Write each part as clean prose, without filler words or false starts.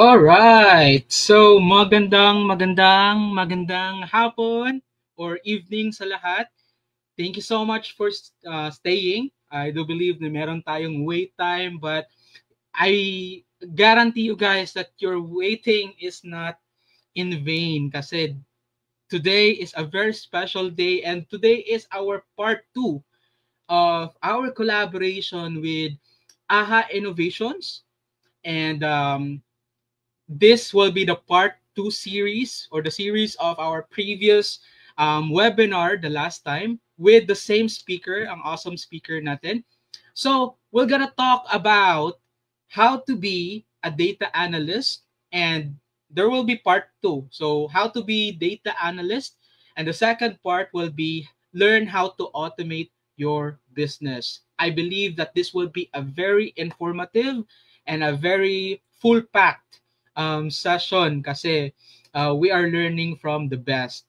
Alright, so magandang hapon or evening sa lahat. Thank you so much for staying. I do believe na meron tayong wait time, but I guarantee you guys that your waiting is not in vain kasi today is a very special day and today is our part 2 of our collaboration with AHA Innovations and this will be the part 2 series or the series of our previous webinar the last time with the same speaker, ang awesome speaker natin. So we're gonna talk about how to be a data analyst and there will be part 2. So how to be data analyst and the second part will be learn how to automate your business. I believe that this will be a very informative and a very full-packed session kasi we are learning from the best.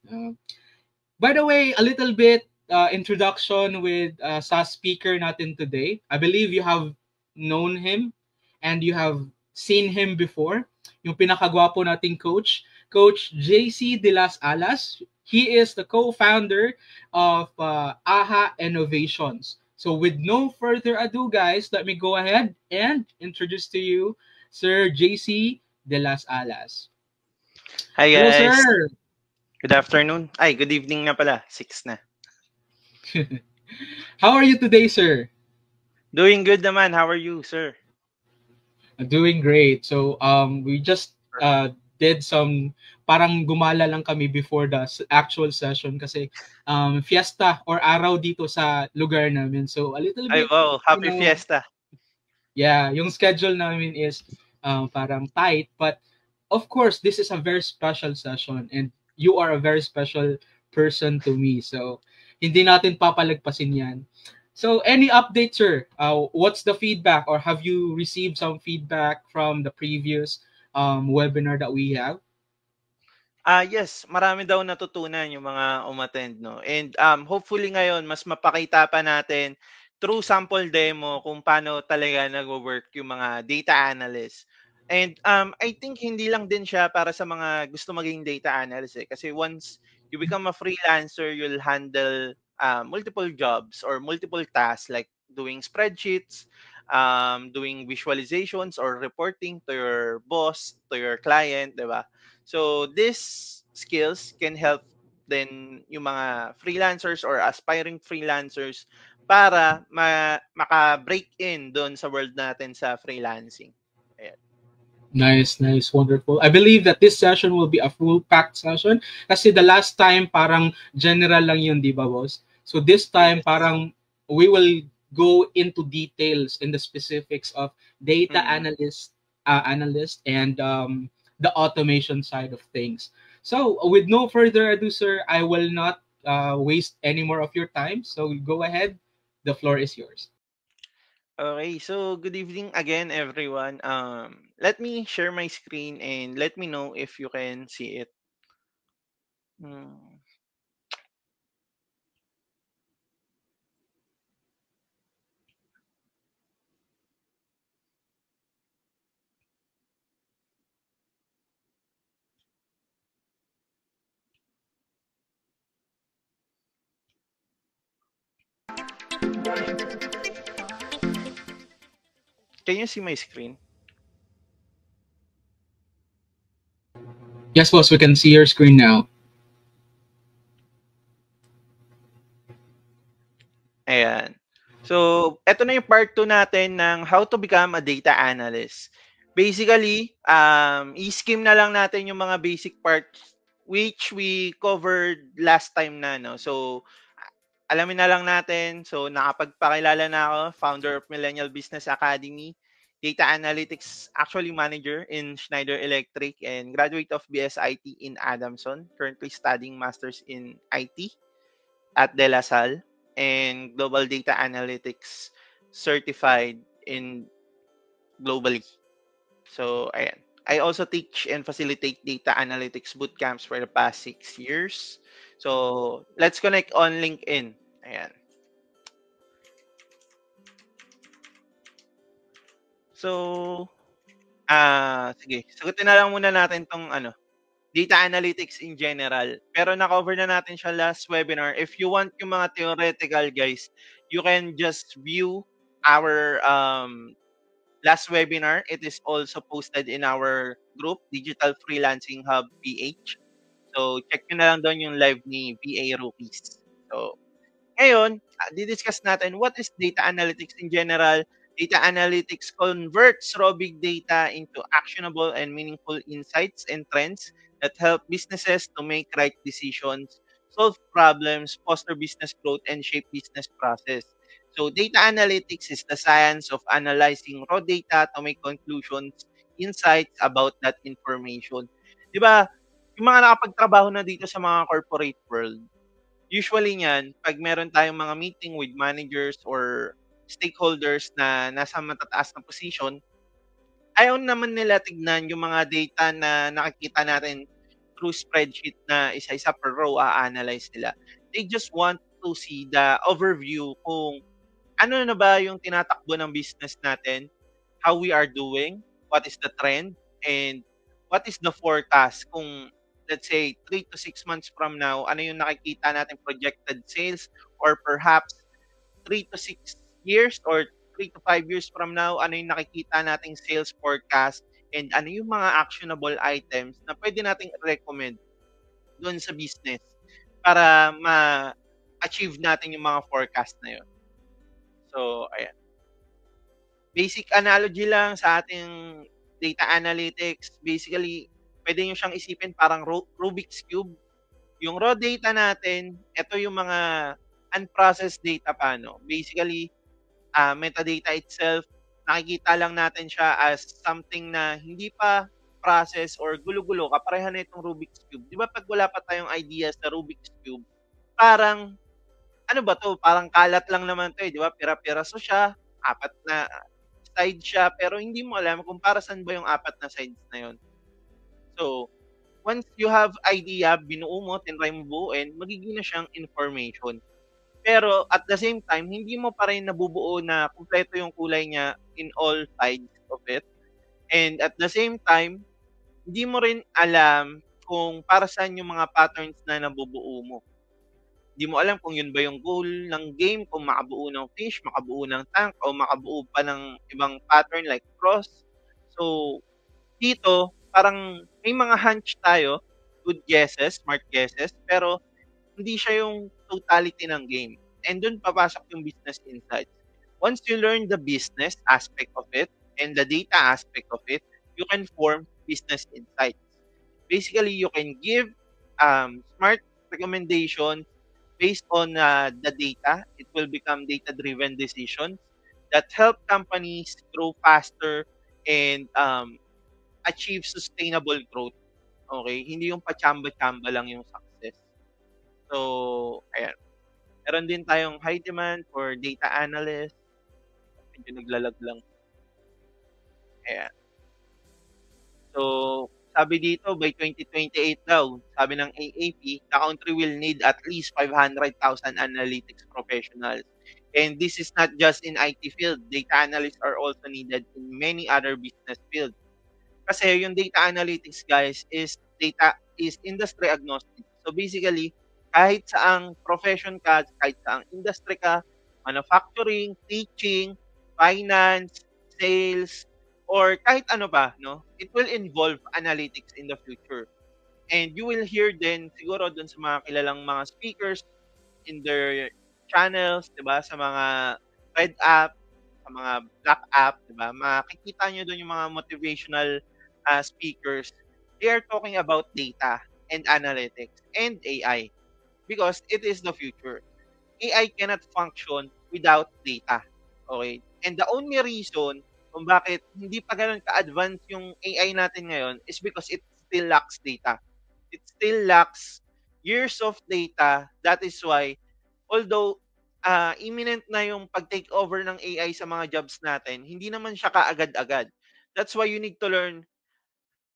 By the way, a little bit introduction with sa speaker natin today. I believe you have known him and you have seen him before. Yung pinakagwapo nating coach, Coach JC De Las Alas. He is the co-founder of AHA Innovations. So with no further ado, guys, let me go ahead and introduce to you Sir JC De Las Alas. Hi guys. Hello, sir. Good afternoon. Ay, good evening nga pala. 6 na. How are you today, sir? Doing good naman. How are you, sir? Doing great. So we just did some parang gumala lang kami before the actual session kasi fiesta or araw dito sa lugar namin. So a little bit. Ay, wow. Happy fiesta. Yeah, yung schedule namin is parang tight, but of course this is a very special session and you are a very special person to me. So hindi natin papalagpasin yan. So any update, sir? What's the feedback or have you received some feedback from the previous webinar that we have? Yes, marami daw natutunan yung mga umattend, no? And hopefully ngayon mas mapakita pa natin through sample demo kung paano talaga nag-work yung mga data analyst. And I think hindi lang din siya para sa mga gusto maging data analyst kasi once you become a freelancer, you'll handle multiple jobs or multiple tasks like doing spreadsheets, doing visualizations or reporting to your boss, to your client, diba? So these skills can help then yung mga freelancers or aspiring freelancers para maka-break in doon sa world natin sa freelancing. Ayan. Nice, wonderful. I believe that this session will be a full-packed session kasi the last time parang general lang yun, di ba, boss? So this time parang we will go into details in the specifics of data Mm. analyst and the automation side of things. So, with no further ado, sir, I will not waste any more of your time. So, go ahead. The floor is yours. Okay, so good evening again, everyone. Let me share my screen and let me know if you can see it. Mm. Can you see my screen? Yes, boss, we can see your screen now. Ayan. So, eto na yung part 2 natin ng how to become a data analyst. Basically, i-skim na lang natin yung mga basic parts which we covered last time na, no? So, alamin na lang natin. So, nakapagpakilala na ako, founder of Millennial Business Academy, data analytics actually manager in Schneider Electric, and graduate of BSIT in Adamson, currently studying masters in IT at De La Salle, and global data analytics certified in globally. So, ayan. I also teach and facilitate data analytics bootcamps for the past 6 years. So, let's connect on LinkedIn. Ayan. So, sige. Sagutin na lang muna natin tong data analytics in general. Pero na-cover na natin siya last webinar. If you want yung mga theoretical, guys, you can just view our last webinar. It is also posted in our group, Digital Freelancing Hub PH. So, check nyo na lang doon yung live ni VA Rookies. So, ngayon, didiscuss natin what is data analytics in general. Data analytics converts raw big data into actionable and meaningful insights and trends that help businesses to make right decisions, solve problems, foster business growth, and shape business process. So data analytics is the science of analyzing raw data to make conclusions, insights about that information. 'Di ba? Yung mga nakapagtrabaho na dito sa mga corporate world, usually niyan 'pag meron tayong mga meeting with managers or stakeholders na nasa matataas na position, ayaw naman nila tignan yung mga data na nakikita natin through spreadsheet na isa-isa per row a-analyze nila. They just want to see the overview kung ano na ba yung tinatakbo ng business natin, how we are doing, what is the trend, and what is the forecast kung let's say 3 to 6 months from now, ano yung nakikita natin projected sales, or perhaps 3 to 6 years or 3 to 5 years from now, ano yung nakikita nating sales forecast, and ano yung mga actionable items na pwede nating recommend doon sa business para ma-achieve natin yung mga forecast na yun. So, ayan. Basic analogy lang sa ating data analytics. Basically, pwede nyo siyang isipin parang Rubik's Cube. Yung raw data natin, ito yung mga unprocessed data pa, no? Basically, metadata itself, nakikita lang natin siya as something na hindi pa process or gulo-gulo, kapareha na itong Rubik's Cube. Di ba pag wala pa tayong idea sa Rubik's Cube, parang, ano ba to? Parang kalat lang naman to eh, di ba? Pira-piraso siya, apat na side siya, pero hindi mo alam kung para saan ba yung apat na sides na yun. So, once you have idea, binuo mo, tinry mo buuin, magiging na siyang information. Pero at the same time, hindi mo pa rin nabubuo na kumpleto yung kulay niya in all sides of it. And at the same time, hindi mo rin alam kung para saan yung mga patterns na nabubuo mo. Hindi mo alam kung yun ba yung goal ng game, kung makabuo ng fish, makabuo ng tank, o makabuo pa ng ibang pattern like cross. So, dito, parang may mga hunch tayo, good guesses, smart guesses, pero hindi siya yung totality ng game. And dun papasok yung business insights. Once you learn the business aspect of it and the data aspect of it, you can form business insights. Basically, you can give smart recommendations based on the data. It will become data-driven decisions that help companies grow faster and achieve sustainable growth. Okay? Hindi yung pachamba-chamba lang yung success. So, ayan. Meron din tayong high demand for data analyst. Medyo naglalag lang. Ayan. So, sabi dito by 2028 daw, sabi ng AAP, the country will need at least 500,000 analytics professionals. And this is not just in IT field. Data analysts are also needed in many other business fields. Kasi yung data analytics guys is industry agnostic. So basically, kahit saang profession ka, kahit saang industry ka, manufacturing, teaching, finance, sales, or kahit ano pa, no? It will involve analytics in the future. And you will hear din siguro dun sa mga kilalang mga speakers in their channels, 'di ba? Sa mga Red App, sa mga Black App, 'di ba? Makikita niyo doon yung mga motivational speakers. They are talking about data and analytics and AI because it is the future. AI cannot function without data. Okay? And the only reason kung bakit hindi pa ganoon ka-advance yung AI natin ngayon is because it still lacks data. It still lacks years of data. That is why although imminent na yung pag-take over ng AI sa mga jobs natin, hindi naman siya kaagad-agad. That's why you need to learn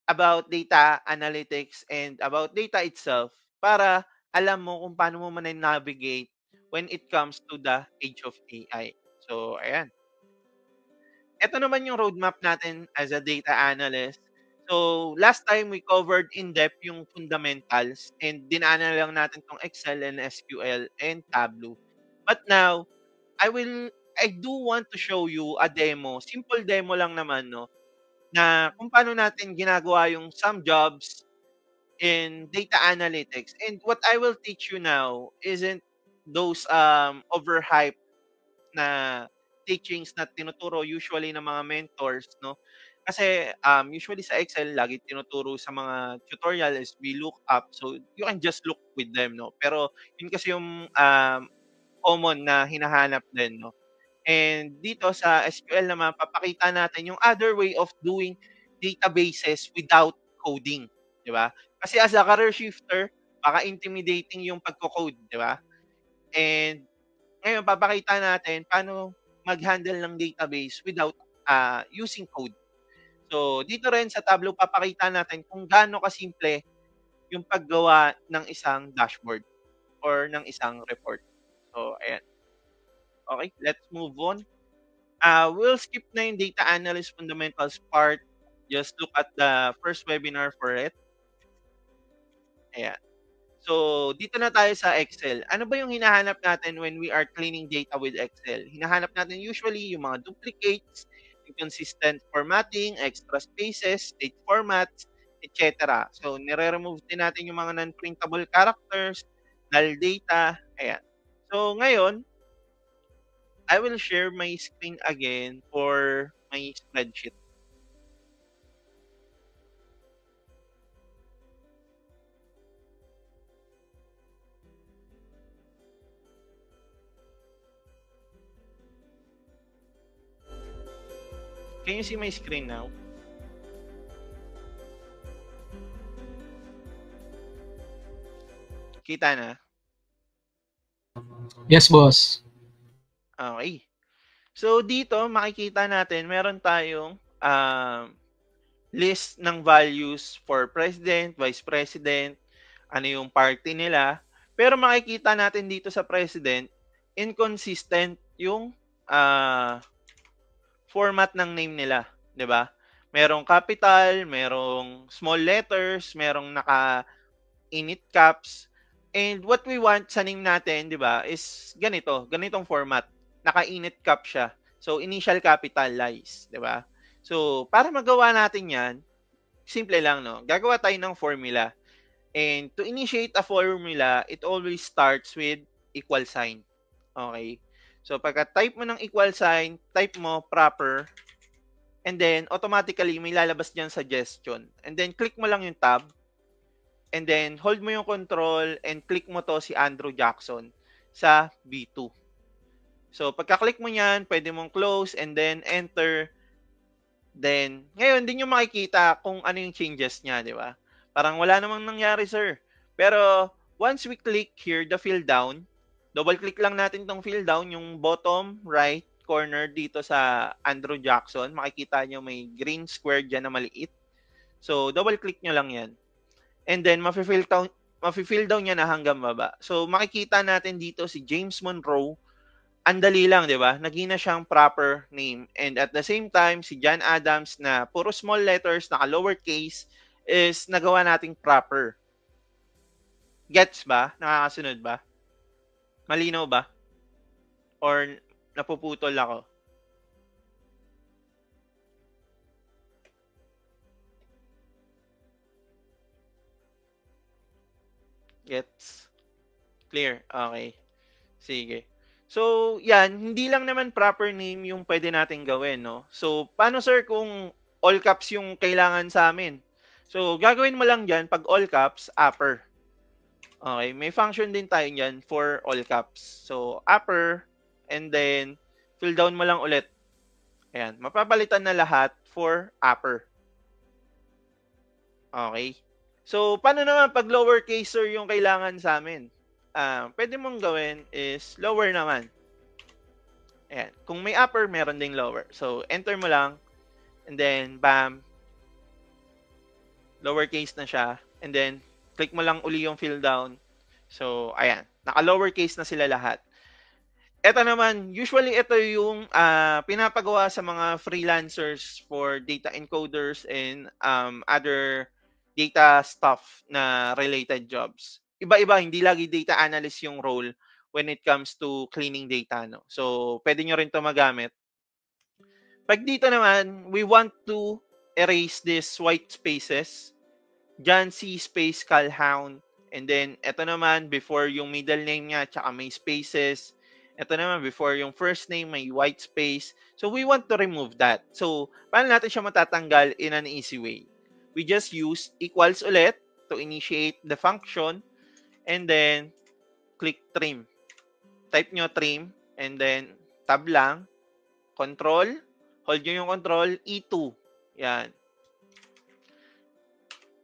about data analytics and about data itself para alam mo kung paano mo navigate when it comes to the age of AI. So, ayan. Ito naman yung roadmap natin as a data analyst. So, last time we covered in-depth yung fundamentals and dinaanan lang natin tong Excel and SQL and Tableau. But now, I do want to show you a demo. Simple demo lang naman, no? Na kung paano natin ginagawa yung some jobs in data analytics. And what I will teach you now isn't those overhyped na teachings na tinuturo usually ng mga mentors, no? Kasi usually sa Excel lagi tinuturo sa mga tutorial is VLOOKUP. So you can just look with them, no? Pero yun kasi yung common na hinahanap din, no? And dito sa SQL naman, papakita natin yung other way of doing databases without coding, di ba? Kasi as a career shifter, baka intimidating yung pagko-code, di ba? And ngayon, papakita natin paano mag-handle ng database without using code. So, dito rin sa Tableau, papakita natin kung gaano kasimple yung paggawa ng isang dashboard or ng isang report. So, ayan. Okay, let's move on. We'll skip na yung data analyst fundamentals part. Just look at the first webinar for it. Ayan. So, dito na tayo sa Excel. Ano ba yung hinahanap natin when we are cleaning data with Excel? Hinahanap natin usually yung mga duplicates, inconsistent formatting, extra spaces, state formats, etc. So, nire-remove din natin yung mga non-printable characters, null data, ayan. So, ngayon, I will share my screen again for my spreadsheet. Can you see my screen now? Kita na? Yes, boss. Okay. So, dito, makikita natin, meron tayong list ng values for president, vice president, ano yung party nila. Pero makikita natin dito sa president, inconsistent yung format ng name nila, 'di ba? Merong capital, merong small letters, merong naka-init caps. And what we want sa name natin, 'di ba, is ganitong format. Naka-init cap siya. So initial capitalize, 'di ba? So para magawa natin 'yan, simple lang, no? Gagawa tayo ng formula. And to initiate a formula, it always starts with equal sign. Okay? So pagka-type mo ng equal sign, type mo proper, and then automatically may lalabas diyan suggestion. And then click mo lang yung tab, and then hold mo yung control and click mo to si Andrew Jackson sa B2. So, pagka-click mo yan, pwede mong close and then enter. Then, ngayon, din yung makikita kung ano yung changes niya, di ba? Parang wala namang nangyari, sir. Pero, once we click here, the fill down, double-click lang natin tong fill down, yung bottom right corner dito sa Andrew Jackson. Makikita nyo may green square dyan na maliit. So, double-click nyo lang yan. And then, mafe-fill down niya na hanggang baba. So, makikita natin dito si James Monroe. Ang dali lang, di ba? Naging na siyang proper name. And at the same time, si John Adams na puro small letters, naka-lowercase, is nagawa nating proper. Gets ba? Nakakasunod ba? Malinaw ba? Or napuputol ako? Gets? Clear? Okay. Sige. So, yan, hindi lang naman proper name yung pwede natin gawin, no? So, paano sir kung all caps yung kailangan sa amin? So, gagawin mo lang dyan, pag all caps, upper. Okay, may function din tayo dyan for all caps. So, upper, and then, fill down mo lang ulit. Ayan, mapapalitan na lahat for upper. Okay. So, paano naman pag lowercase sir yung kailangan sa amin? Pwede mong gawin is lower naman. Ayan. Kung may upper, meron ding lower. So, enter mo lang. And then, bam. Lowercase na siya. And then, click mo lang uli yung fill down. So, ayan. Naka-lowercase na sila lahat. Ito naman, usually ito yung pinapagawa sa mga freelancers for data encoders and other data stuff na related jobs. Iba-iba, hindi lagi data analyst yung role when it comes to cleaning data, no? So, pwede nyo rin ito magamit. Pag dito naman, we want to erase these white spaces. John C. space Calhoun. And then, ito naman, before yung middle name niya, tsaka may spaces. Ito naman, before yung first name, may white space. So, we want to remove that. So, paano natin siya matatanggal in an easy way? We just use equals ulit to initiate the function. And then, click trim. Type nyo trim. And then, tab lang. Control. Hold nyo yung control. E2. Yan.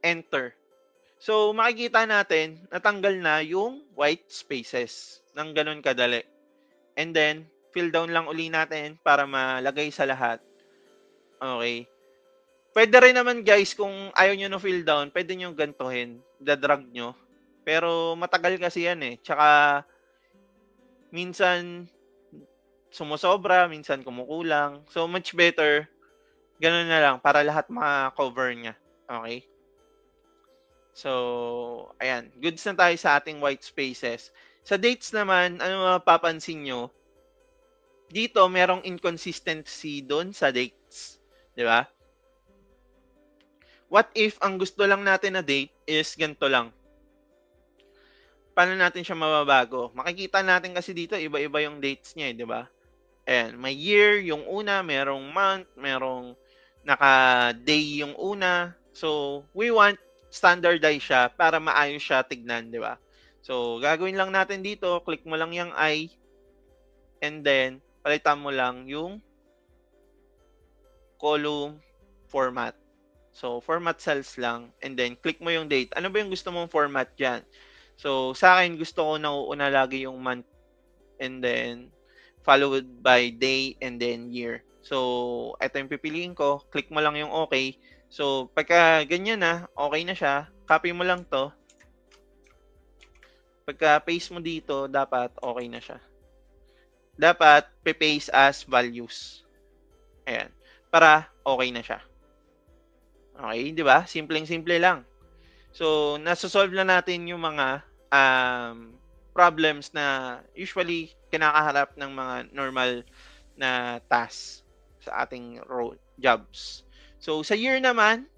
Enter. So, makikita natin, natanggal na yung white spaces ng ganun kadali. And then, fill down lang uli natin para malagay sa lahat. Okay. Pwede rin naman guys, kung ayaw nyo no fill down, pwede nyo gantuhin, dadrag nyo. Pero matagal kasi yan eh. Tsaka, minsan sumusobra, minsan kumukulang. So, much better, ganun na lang para lahat ma-cover niya. Okay? So, ayan. Goods na tayo sa ating white spaces. Sa dates naman, ano mapapansin nyo? Dito, merong inconsistency doon sa dates. Di ba? What if ang gusto lang natin na date is ganito lang? Paano natin siya mababago? Makikita natin kasi dito, iba-iba yung dates niya, di ba? Ayan, may year yung una, merong month, merong naka-day yung una. So, we want standardize siya para maayos siya tignan, di ba? So, gagawin lang natin dito, click mo lang yung I, and then, palitan mo lang yung column format. So, format cells lang, and then, click mo yung date. Ano ba yung gusto mong format dyan? So, sa akin, gusto ko nauuna lagi yung month, and then, followed by day, and then year. So, ito yung pipiliin ko. Click mo lang yung okay. So, pagka ganyan na, okay na siya, copy mo lang to. Pagka paste mo dito, dapat okay na siya. Dapat pe-paste as values. Ayan. Para okay na siya. Okay, di ba? Simpleng-simple lang. So, nasosolve na natin yung mga problems na usually kinakaharap ng mga normal na tasks sa ating role, jobs. So, sa year naman,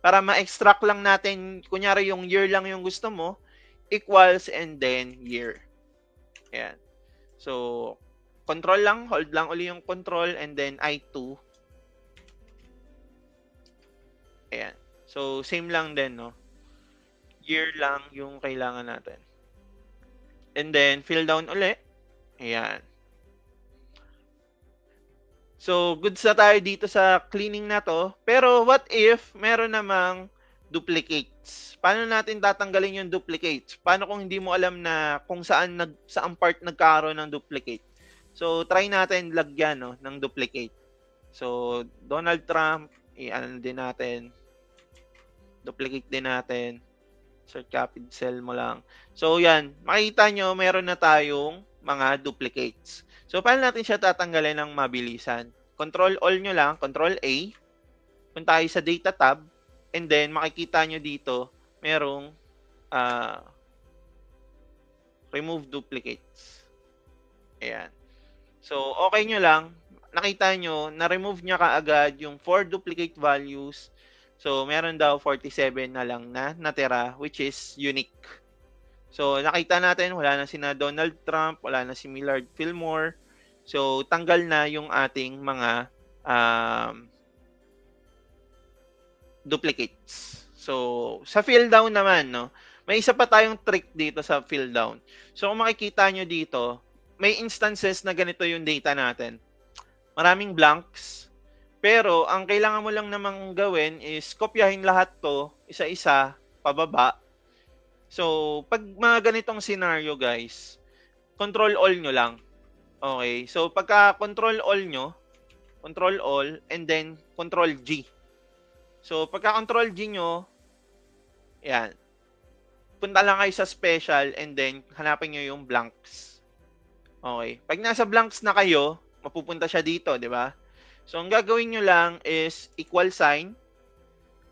para ma-extract lang natin, kunyari yung year lang yung gusto mo, equals and then year. Ayan. So, control lang, hold lang uli yung control and then I2. Ayan. So, same lang din, no? year lang yung kailangan natin. And then, fill down ulit. Ayan. So, goods na tayo dito sa cleaning na to. Pero, what if meron namang duplicates? Paano natin tatanggalin yung duplicates? Paano kung hindi mo alam na kung saan part nagkaroon ng duplicate? So, try natin lagyan no, ng duplicate. So, Donald Trump, i-ano din natin. Duplicate din natin. Search copy cell mo lang. So, yan. Makita nyo, meron na tayong mga duplicates. So, paano natin siya tatanggalin ng mabilisan? Control-all nyo lang. Control-A. Punta tayo sa Data tab. And then, makikita nyo dito, merong remove duplicates. Ayan. So, okay nyo lang. Nakita nyo, na-remove niya kaagad yung 4 duplicate values. So, meron daw 47 na lang na natira, which is unique. So, nakita natin, wala na sina Donald Trump, wala na si Millard Fillmore. So, tanggal na yung ating mga duplicates. So, sa fill down naman, no, may isa pa tayong trick dito sa fill down. So, kung makikita nyo dito, may instances na ganito yung data natin. Maraming blanks. Pero, ang kailangan mo lang namang gawin is kopyahin lahat to, isa-isa, pababa. So, pag mga ganitong scenario, guys, control-all nyo lang. Okay? So, pagka control-all nyo, control-all, and then control-G. So, pagka control-G nyo, yan. Punta lang kayo sa special, and then hanapin nyo yung blanks. Okay? Pag nasa blanks na kayo, mapupunta siya dito, di ba? So, ang gagawin nyo lang is equal sign,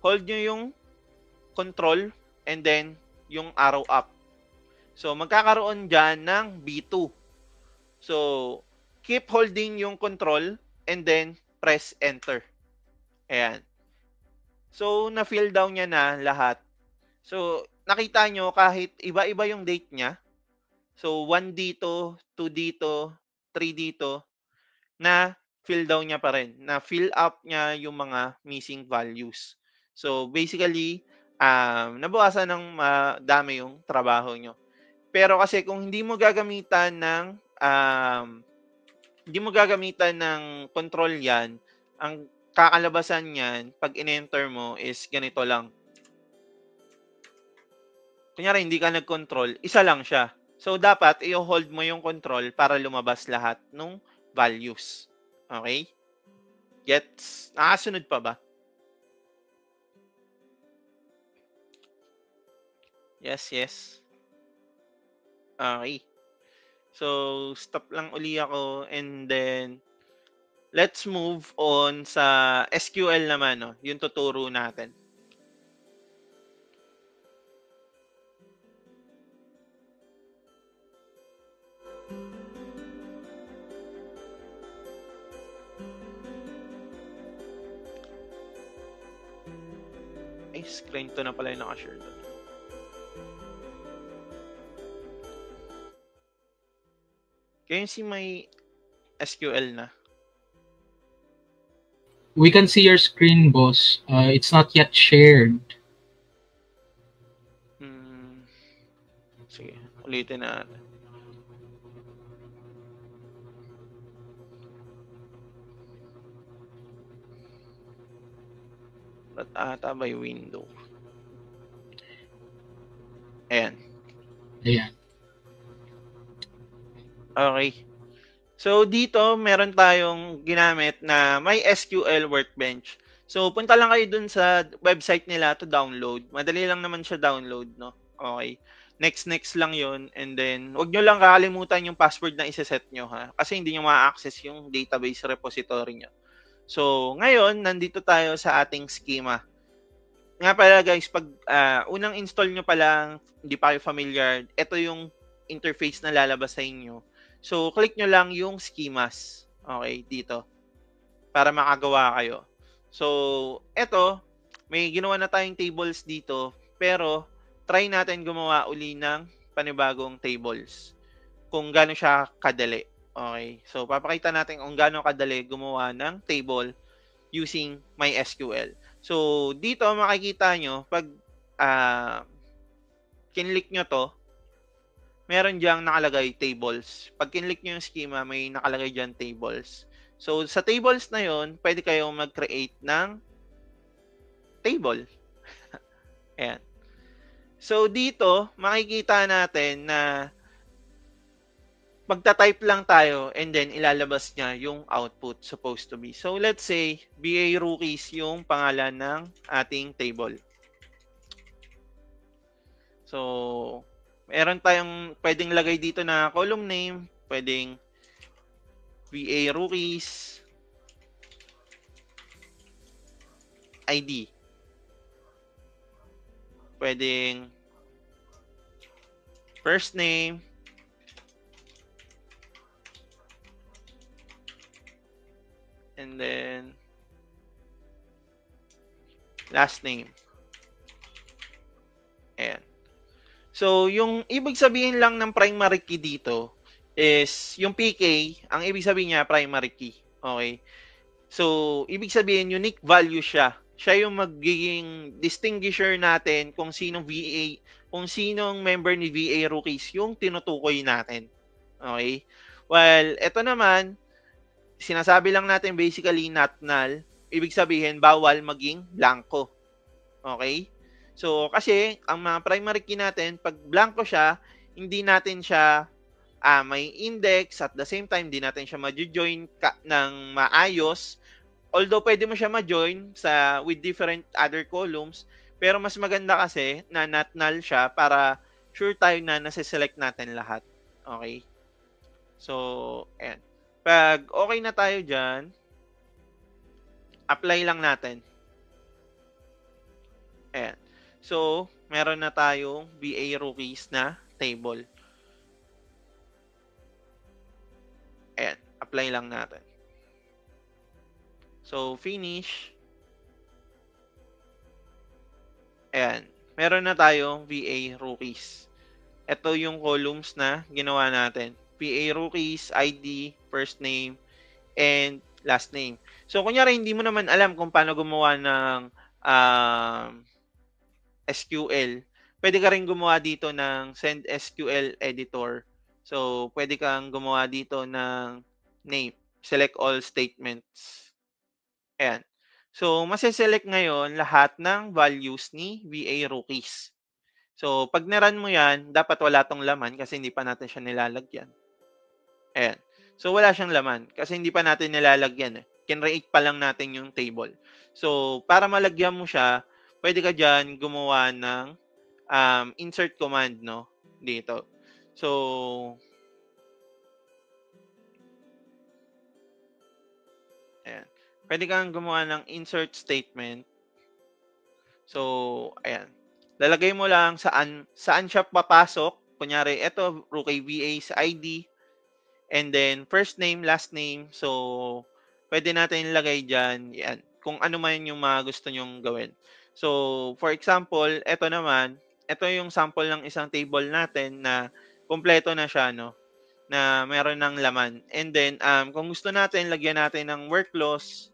hold nyo yung control, and then yung arrow up. So, magkakaroon dyan ng B2. So, keep holding yung control, and then press enter. Ayan. So, na-fill down niya na lahat. So, nakita nyo kahit iba-iba yung date niya. So, 1 dito, 2 dito, 3 dito, na fill down niya pa rin, na fill up niya yung mga missing values. So, basically, nabawasan ng dami yung trabaho nyo. Pero kasi kung hindi mo gagamitan ng control yan, ang kakalabasan niyan, pag in-enter mo is ganito lang. Kunyari, hindi ka nag-control, isa lang siya. So, dapat i-hold mo yung control para lumabas lahat ng values. Okay? Gets? Nakasunod pa ba? Yes, yes. Okay. So, stop lang uli ako and then let's move on sa SQL naman, no? Yung tuturo natin. Ay, screen to na pala yung nakashare doon. Kaya si may SQL na. We can see your screen, boss. It's not yet shared. Sige, ulitin natin. Ba't ata by window? Ayan. Ayan. Okay. So, dito, meron tayong ginamit na may SQL Workbench. So, punta lang kayo dun sa website nila to download. Madali lang naman siya download, no? Okay. Next lang yon. And then, wag nyo lang kakalimutan yung password na isa-set nyo, ha? Kasi hindi nyo ma-access yung database repository nyo. So, ngayon, nandito tayo sa ating schema. Nga pala, guys, pag unang install nyo pa lang, hindi pa kayo familiar, ito yung interface na lalabas sa inyo. So, click nyo lang yung schemas. Okay, dito. Para makagawa kayo. So, eto, may ginawa na tayong tables dito. Pero, try natin gumawa uli ng panibagong tables. Kung gaano siya kadali. Okay, so papakita natin kung gaano kadali gumawa ng table using MySQL. So, dito makikita nyo, pag kinlik nyo to, meron diyang nakalagay tables. Pag kinlik nyo yung schema, may nakalagay dyan tables. So, sa tables na yon, pwede kayong mag-create ng table. Ayan. So, dito, makikita natin na magta-type lang tayo and then ilalabas niya yung output supposed to be. So, let's say, BA Rookies yung pangalan ng ating table. So, meron tayong pwedeng lagay dito na column name, pwedeng BA Rookies ID. Pwedeng first name, and then last name. Ayan. So, yung ibig sabihin lang ng primary key dito is yung PK, ang ibig sabihin niya primary key. Okay? So, ibig sabihin unique value siya. Siya yung magiging distinguisher natin kung sinong VA, kung sinong member ni VA Rookies yung tinutukoy natin. Okay? Well, ito naman, sinasabi lang natin basically not null. Ibig sabihin, bawal maging blanco. Okay? So, kasi, ang mga primary key natin, pag blanco siya, hindi natin siya may index, at the same time, hindi natin siya ma-join ng maayos. Although, pwede mo siya ma-join with different other columns, pero mas maganda kasi na not null siya para sure tayo na nasa-select natin lahat. Okay? So, ayan. Pag okay na tayo dyan, apply lang natin. Ayan. So, meron na tayong BA Rookies na table. Ayan. Apply lang natin. So, finish. Ayan. Meron na tayong VA Rookies. Ito yung columns na ginawa natin. VA Rookies, ID, first name, and last name. So, kunyari, hindi mo naman alam kung paano gumawa ng SQL. Pwede ka rin gumawa dito ng Send SQL Editor. So, pwede kang gumawa dito ng name. Select all statements. Ayan. So, masiselect ngayon lahat ng values ni VA Rookies. So, pag naran mo yan, dapat wala tong laman kasi hindi pa natin siya nilalagyan. Ayan. So, wala siyang laman kasi hindi pa natin nilalagyan. Kinreate pa lang natin yung table. So, para malagyan mo siya, pwede ka dyan gumawa ng insert command, no? Dito. So, ayan. Pwede kang gumawa ng insert statement. So, ayan. Lalagay mo lang saan siya papasok. Kunyari, ito, Rookie VA's ID. And then, first name, last name. So, pwede natin ilagay dyan. Yan. Kung ano man yung mga gusto nyong gawin. So, for example, ito naman, ito yung sample ng isang table natin na kompleto na siya, no? Na meron ng laman. And then, kung gusto natin, lagyan natin ng where clause.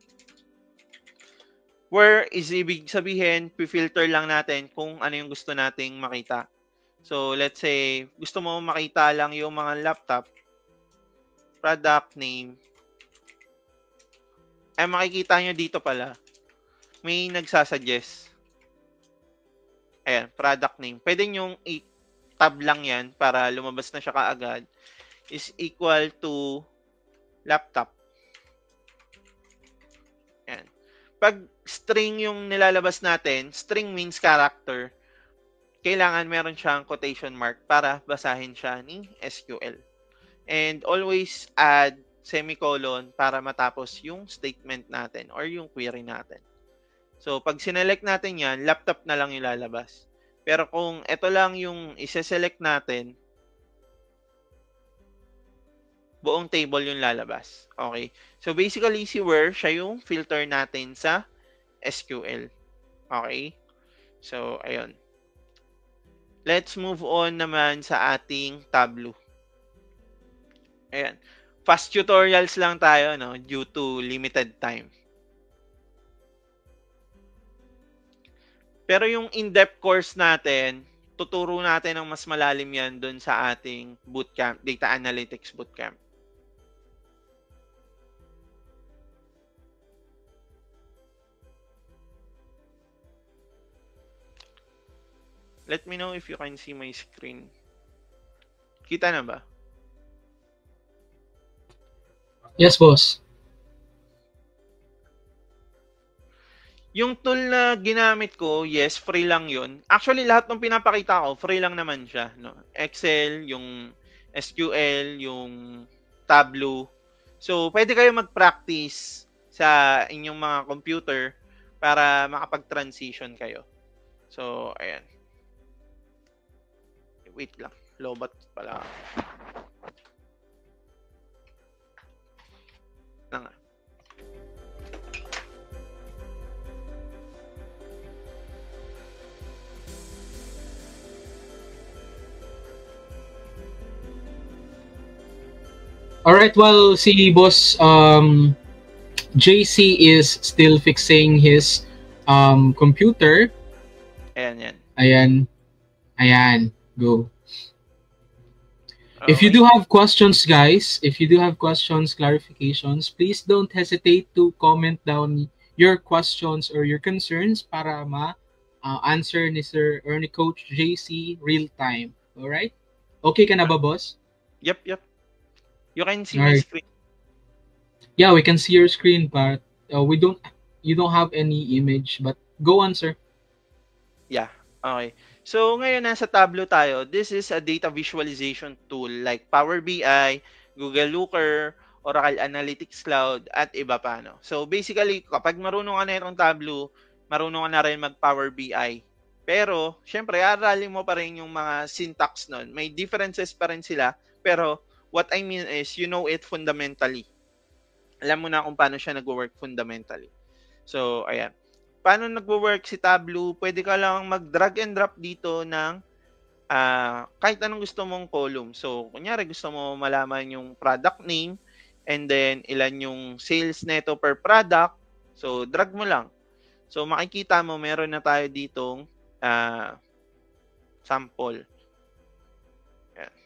Where is ibig sabihin, filter lang natin kung ano yung gusto nating makita. So, let's say, gusto mo makita lang yung mga laptop, product name. Ay, makikita nyo dito pala, may nagsasuggest. Ayan, product name. Pwede nyo i-tab lang yan para lumabas na siya kaagad. Is equal to laptop. Ayan. Pag string yung nilalabas natin, string means character, kailangan meron siyang quotation mark para basahin siya ni SQL. And always add semicolon para matapos yung statement natin or yung query natin. So, pag sinelect natin yan, laptop na lang yung lalabas. Pero kung ito lang yung isa-select natin, buong table yung lalabas. Okay? So, basically, si where, siya yung filter natin sa SQL. Okay? So, ayun. Let's move on naman sa ating Tableau. Ayan. Fast tutorials lang tayo, no? Due to limited time. Pero yung in-depth course natin, tuturo natin ng mas malalim yan doon sa ating bootcamp, Data Analytics Bootcamp. Let me know if you can see my screen. Kita na ba? Yes, boss. Yung tool na ginamit ko, yes, free lang yun. Actually, lahat ng pinapakita ko, free lang naman siya. No? Excel, yung SQL, yung Tableau. So, pwede kayo mag-practice sa inyong mga computer para makapag-transition kayo. So, ayan. Wait lang. Lobat pala. Na nga. Alright, well, si boss JC is still fixing his computer. Ayan, yan. Ayan, go. If you do have questions, guys, clarifications, please don't hesitate to comment down your questions or your concerns para answer ni Sir or ni Coach JC real time. Alright? Okay ka na ba, boss? Yep. You can see my screen. Yeah, we can see your screen, but you don't have any image, but go on, sir. Yeah, okay. So, ngayon nasa Tableau tayo. This is a data visualization tool like Power BI, Google Looker, Oracle Analytics Cloud, at iba pa. No? So, basically, kapag marunong ka na itong Tableau, marunong ka na rin mag-Power BI. Pero, syempre, aralin mo pa rin yung mga syntax nun. May differences pa rin sila, pero what I mean is, you know it fundamentally. Alam mo na kung paano siya nag-work fundamentally. So, ayan. Paano nag-work si Tableau? Pwede ka lang mag-drag and drop dito ng kahit anong gusto mong column. So, kunyari gusto mo malaman yung product name and then ilan yung sales neto per product. So, drag mo lang. So, makikita mo meron na tayo ditong sample. Ayan.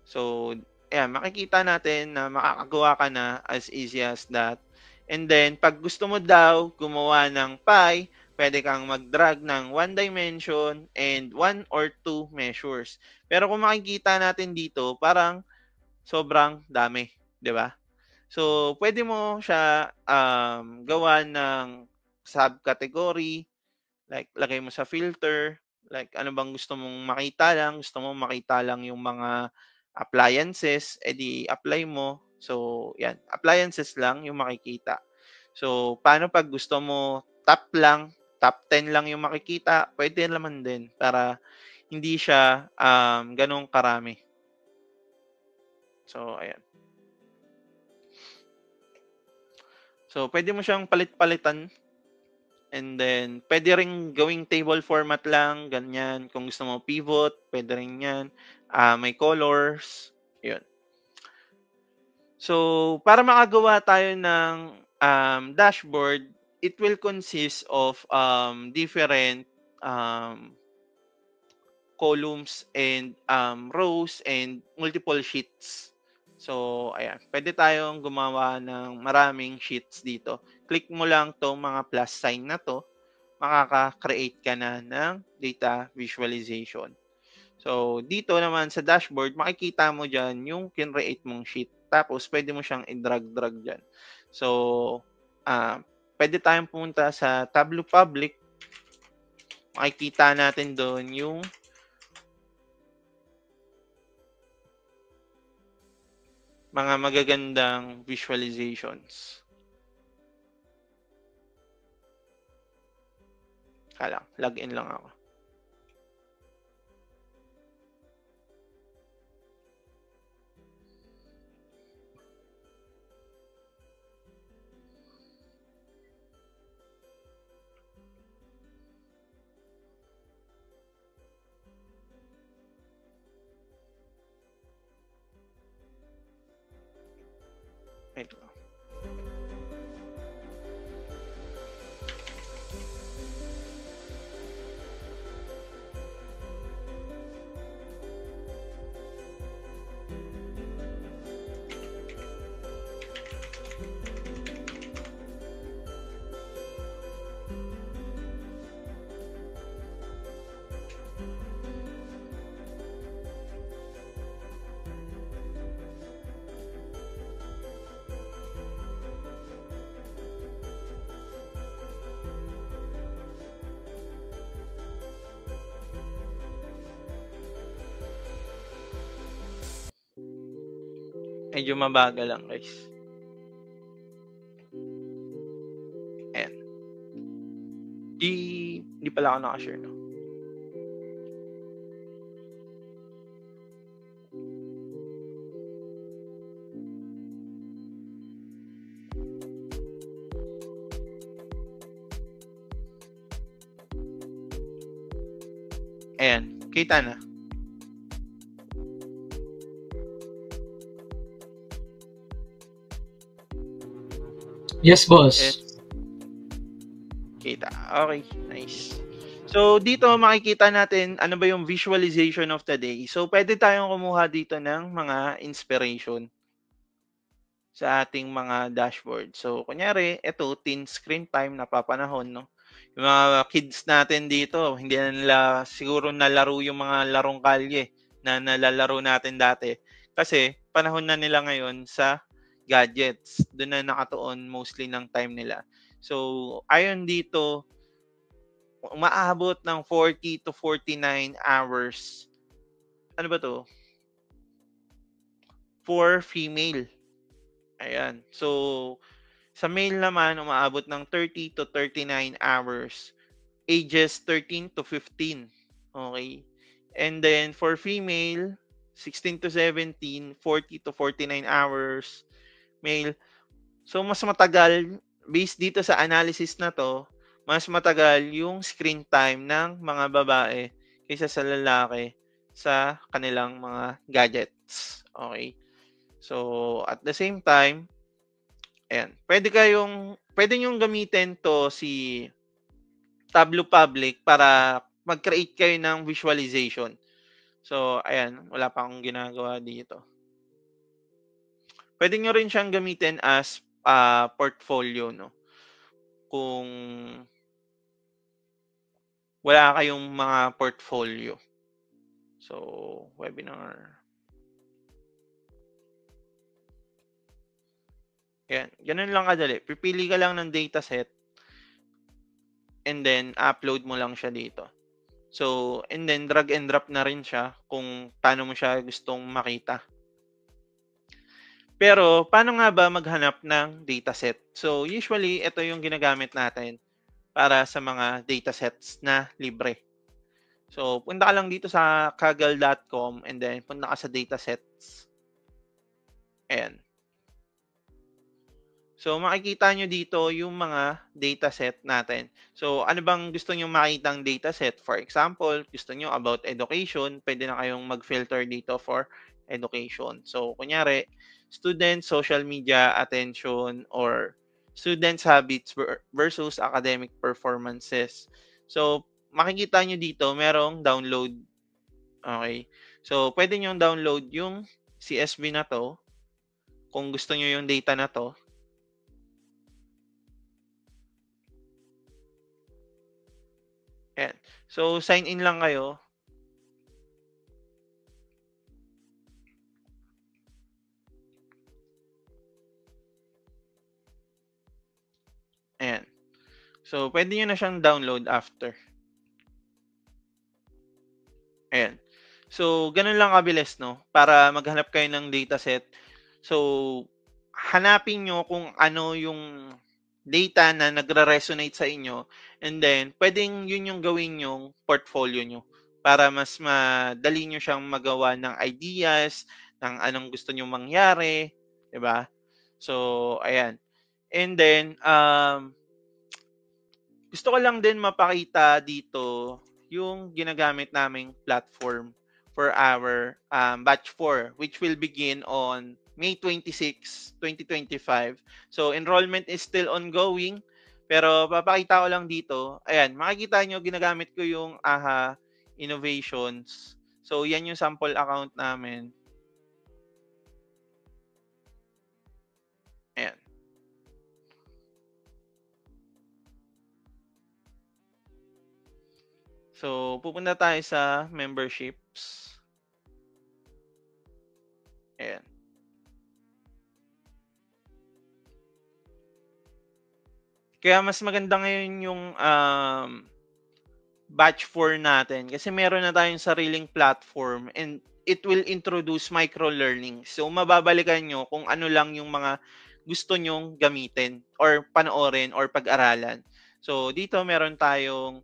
So, ayan, makikita natin na makakagawa ka na as easy as that. And then, pag gusto mo daw gumawa ng pie, pwede kang mag-drag ng 1 dimension and 1 or 2 measures. Pero kung makikita natin dito, parang sobrang dami, di ba? So, pwede mo siya gawa ng subcategory, like lagay mo sa filter, like ano bang gusto mong makita lang, gusto mo makita lang yung mga appliances, edi apply mo. So, yan, appliances lang yung makikita. So, paano pag gusto mo top 10 lang yung makikita, pwede naman din para hindi siya ganong karami. So, ayan. So, pwede mo siyang palit-palitan. And then, pwede rin gawing table format lang, ganyan. Kung gusto mo pivot, pwede rin yan. May colors, yun. So, para makagawa tayo ng dashboard, it will consist of different columns and rows and multiple sheets. So, ayan. Pwede tayong gumawa ng maraming sheets dito. Click mo lang tong mga plus sign na to. Makaka-create ka na ng data visualization. So, dito naman sa dashboard, makikita mo dyan yung kinreate mong sheet. Tapos, pwede mo siyang i-drag-drag dyan. So, pwede tayong pumunta sa Tableau Public. Makikita natin doon yung mga magagandang visualizations. Login lang ako. Wait lang. Medyo mabagal lang, guys. Ayan. Di pala ako naka-share, no? Ayan, kita na. Yes, boss. Yes. Kita. Okay, nice. So, dito makikita natin ano ba yung visualization of the day. So, pwede tayong kumuha dito ng mga inspiration sa ating mga dashboard. So, kunyari, ito, teen screen time, napapanahon, no? Yung mga kids natin dito, hindi na nila siguro nalaro yung mga larong kalye na nalalaro natin dati. Kasi, panahon na nila ngayon sa gadgets. Doon na nakatuon mostly ng time nila. So, ayon dito, umaabot ng 40 to 49 hours. Ano ba to? For female. Ayan. So, sa male naman, umaabot ng 30 to 39 hours. Ages 13 to 15. Okay. And then, for female, 16 to 17, 40 to 49 hours. Male. So, mas matagal, based dito sa analysis na to, mas matagal yung screen time ng mga babae kaysa sa lalaki sa kanilang mga gadgets. Okay. So, at the same time, ayan, pwede nyong gamitin to si Tableau Public para mag-create kayo ng visualization. So, ayan, wala pa akong ginagawa dito. Pwede nyo rin siyang gamitin as portfolio, no? Kung wala kayong mga portfolio. So, webinar. Yan. Ganun lang kadali. Pipili ka lang ng dataset and then upload mo lang siya dito. So, and then drag and drop na rin siya kung paano mo siya gustong makita. Pero, paano nga ba maghanap ng dataset? So, usually, ito yung ginagamit natin para sa mga datasets na libre. So, punta ka lang dito sa kaggle.com and then punta ka sa datasets. Ayan. So, makikita nyo dito yung mga dataset natin. So, ano bang gusto nyo makitang dataset? For example, gusto nyo about education, pwede na kayong mag-filter dito for education. So, kunyari, student social media attention or students habits versus academic performances. So, makikita nyo dito, merong download. Okay. So, pwede nyo download yung CSV na to kung gusto nyo yung data na to. Ayan. So, sign in lang kayo. Ayan. So, pwede nyo na siyang download after. Ayan. So, ganun lang kabilis, no? Para maghanap kayo ng dataset. So, hanapin nyo kung ano yung data na nagre-resonate sa inyo. And then, pwedeng yun yung gawin yung portfolio nyo para mas madali nyo siyang magawa ng ideas, ng anong gusto nyo mangyari, diba? So, ayan. And then, gusto ko lang din mapakita dito yung ginagamit naming platform for our batch 4, which will begin on May 26, 2025. So, enrollment is still ongoing. Pero papakita ko lang dito. Ayan, makikita nyo, ginagamit ko yung AHA Innovations. So, yan yung sample account namin. Ayan. So, pupunta tayo sa memberships. Ayan. Kaya mas maganda ngayon yung batch 4 natin kasi meron na tayong sariling platform and it will introduce micro-learning. So, mababalikan nyo kung ano lang yung mga gusto nyong gamitin or panoorin or pag-aralan. So, dito meron tayong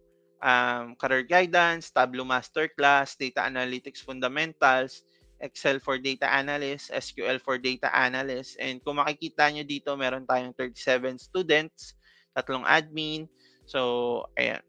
career guidance, Tableau Masterclass, Data Analytics Fundamentals, Excel for Data Analyst, SQL for Data Analyst. And kung makikita nyo dito, meron tayong 37 students, 3 admin. So, ayan.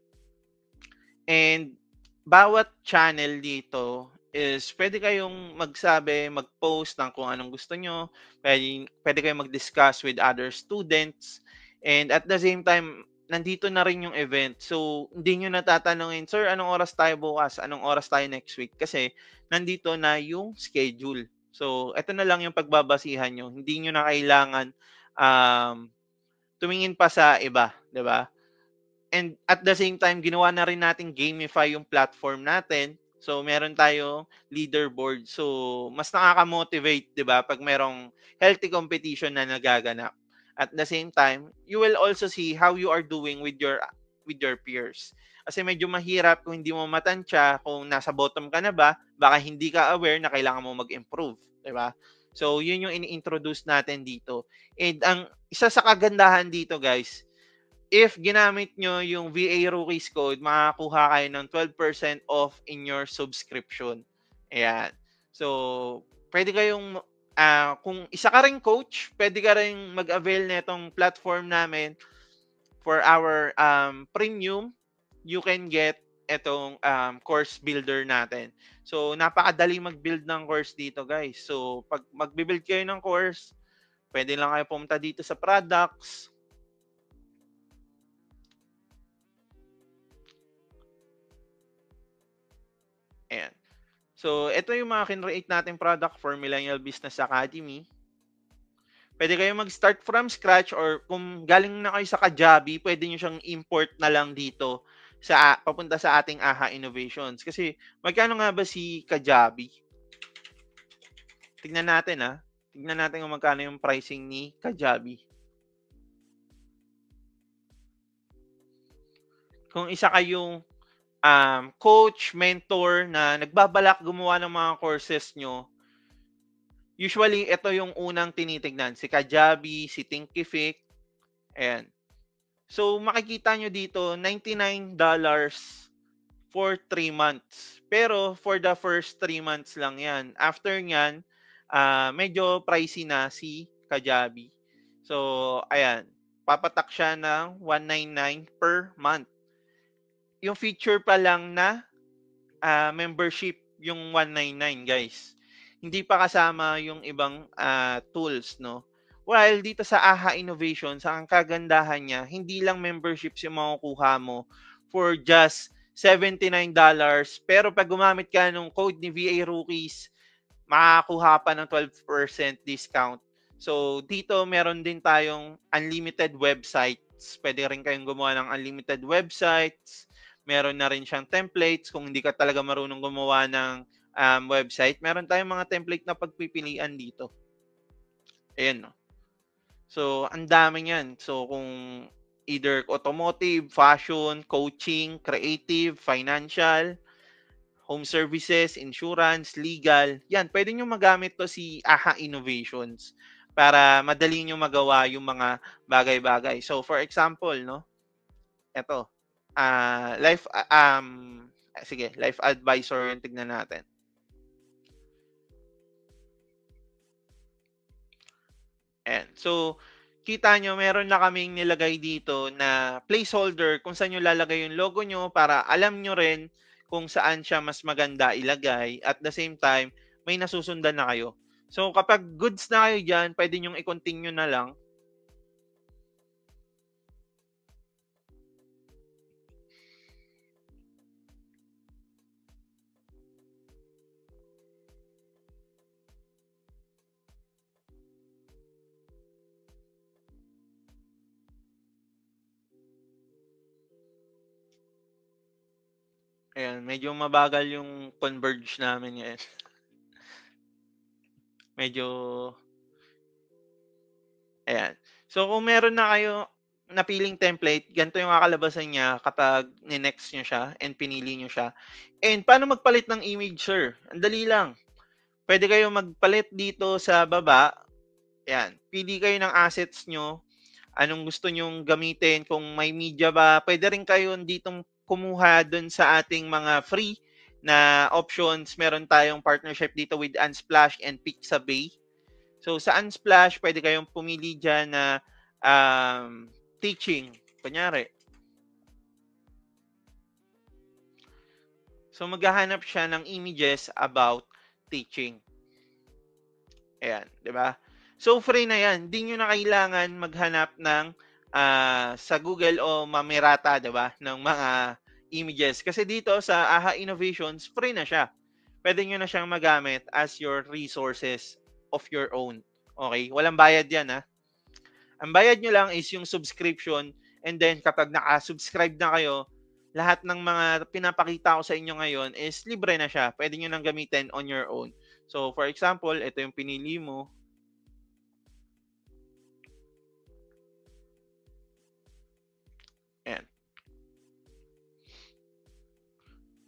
And bawat channel dito is pwede kayong magsabi, mag-post ng kung anong gusto nyo. Pwede kayong mag-discuss with other students. And at the same time, nandito na rin yung event. So, hindi nyo natatanungin, Sir, anong oras tayo bukas? Anong oras tayo next week? Kasi nandito na yung schedule. So, ito na lang yung pagbabasihan nyo. Hindi nyo na kailangan tumingin pa sa iba, di ba? And at the same time, ginawa na rin natin gamify yung platform natin. So, meron tayong leaderboard. So, mas nakaka-motivate, di ba, pag merong healthy competition na nagaganap. At the same time, you will also see how you are doing with your peers. Kasi medyo mahirap kung hindi mo matansya, kung nasa bottom ka na ba, baka hindi ka aware na kailangan mo mag-improve, di ba? So, yun yung ini-introduce natin dito. And ang isa sa kagandahan dito, guys, if ginamit nyo yung VA Rookies code, makakuha kayo ng 12% off in your subscription. Ayan. So, pwede kayong, kung isa ka rin coach, pwede ka rin mag-avail na itong platform namin for our premium. You can get itong course builder natin. So, napakadali mag-build ng course dito, guys. So, pag mag-build kayo ng course, pwede lang kayo pumunta dito sa products. Ayan. So, ito yung mga kinreate natin product for Millennial Business Academy. Pwede kayo mag-start from scratch or kung galing na kayo sa Kajabi, pwede nyo siyang import na lang dito papunta sa ating AHA Innovations. Kasi magkano nga ba si Kajabi? Tignan natin Tignan natin kung magkano yung pricing ni Kajabi. Kung isa kayong coach, mentor na nagbabalak gumawa ng mga courses nyo, usually, ito yung unang tinitignan. Si Kajabi, si Thinkific. Ayan. So, makikita nyo dito, $99 for 3 months. Pero, for the first 3 months lang yan. After nyan, medyo pricey na si Kajabi. So, ayan. Papatak siya ng $199 per month. Yung feature pa lang na membership yung 199, guys. Hindi pa kasama yung ibang tools, no? While dito sa AHA Innovations, ang kagandahan niya, hindi lang memberships yung makukuha mo for just $79. Pero pag gumamit ka ng code ni VA Rookies, makakuha pa ng 12% discount. So, dito meron din tayong unlimited websites. Pwede rin kayong gumawa ng unlimited websites. Meron na rin siyang templates kung hindi ka talaga marunong gumawa ng website. Meron tayong mga template na pagpipilian dito. Ayan, no? So, ang dami yan. So, kung either automotive, fashion, coaching, creative, financial, home services, insurance, legal, yan, pwede nyo magamit to si AHA Innovations para madali nyo magawa yung mga bagay-bagay. So, for example, no, eto, life advisor yung tignan natin. And so, kita nyo, meron na kaming nilagay dito na placeholder kung saan nyo lalagay yung logo nyo para alam nyo rin kung saan siya mas maganda ilagay. At the same time, may nasusundan na kayo. So, kapag goods na kayo dyan, pwede nyo i-continue na lang. Ayan, medyo mabagal yung converge namin ngayon. Medyo, ayan. So, kung meron na kayo napiling template, ganito yung kakalabasan niya kapag ni-next nyo siya and pinili nyo siya. And paano magpalit ng image, sir? Ang dali lang. Pwede kayo magpalit dito sa baba. Yan. Pili kayo ng assets nyo. Anong gusto nyong gamitin. Kung may media ba, pwede rin kayo ditong kumuha dun sa ating mga free na options. Meron tayong partnership dito with Unsplash and Pixabay. So, sa Unsplash, pwede kayong pumili dyan na teaching. Kunyari. So, maghahanap siya ng images about teaching. Ayan, di ba? So, free na yan. Hindi nyo na kailangan maghanap ng sa Google o mamirata, di ba? Ng mga images. Kasi dito sa AHA Innovations, free na siya. Pwede nyo na siyang magamit as your resources of your own. Okay? Walang bayad yan, ha? Ang bayad nyo lang is yung subscription, and then kapag naka-subscribe na kayo, lahat ng mga pinapakita ko sa inyo ngayon is libre na siya. Pwede nyo nang gamitin on your own. So, for example, ito yung pinili mo. Ayan.